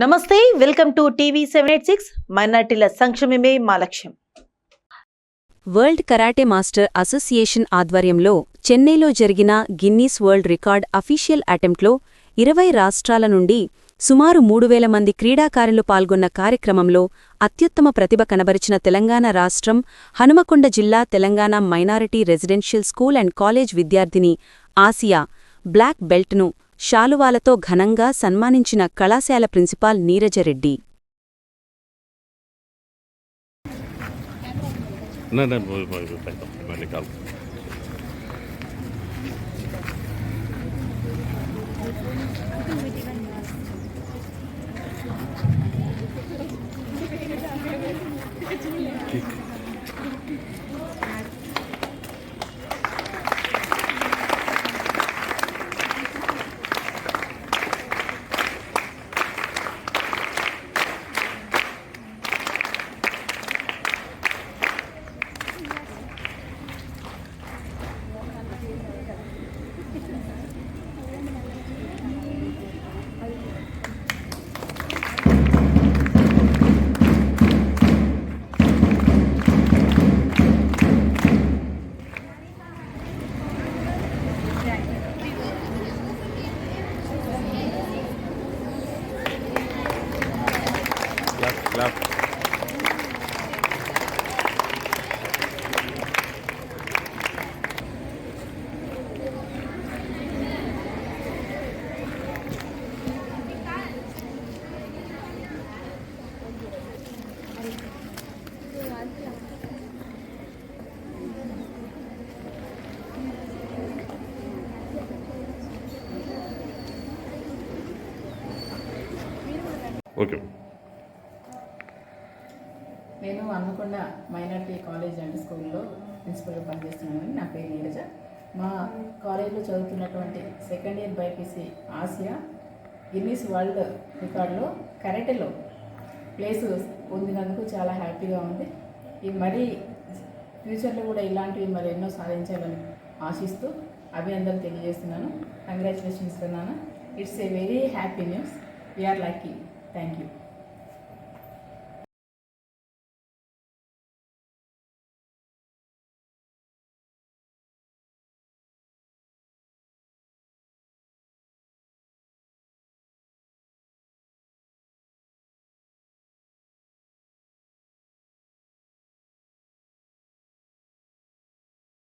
నమస్తే, welcome to TV 786. మైనార్టీల సంక్షేమమే మా లక్ష్యం. వరల్డ్ కరాటే మాస్టర్ అసోసియేషన్ ఆధ్వర్యంలో చెన్నైలో జరిగిన గిన్నీస్ వరల్డ్ రికార్డ్ అఫీషియల్ అటెంప్ట్లో 20 రాష్ట్రాల నుండి సుమారు 3000 మంది క్రీడాకారులు పాల్గొన్న కార్యక్రమంలో అత్యుత్తమ ప్రతిభ కనబరిచిన తెలంగాణ రాష్ట్రం హనుమకొండ జిల్లా Telangana minority residential school and college విద్యార్థిని ఆసియా బ్లాక్ బెల్ట్ను శాలువాలతో ఘనంగా సన్మానించిన కళాశాల ప్రిన్సిపాల్ నీరజరెడ్డి. ఓకే. నేను హన్మకొండ మైనార్టీ కాలేజ్ అండ్ స్కూల్లో ప్రిన్సిపల్గా పనిచేస్తున్నాను. నా పేరు నీరజ. మా కాలేజీలో చదువుతున్నటువంటి second year BiPC Asia Guinness world రికార్డులో కరాటేలో ప్లేస్ పొందినందుకు చాలా హ్యాపీగా ఉంది. ఈ మరీ ఫ్యూచర్లో కూడా ఇలాంటివి మరి ఎన్నో సాధించాలని ఆశిస్తూ అభినందనలు తెలియజేస్తున్నాను. కంగ్రాచులేషన్స్ నాన్న. It's a very happy news. We are lucky. Thank you.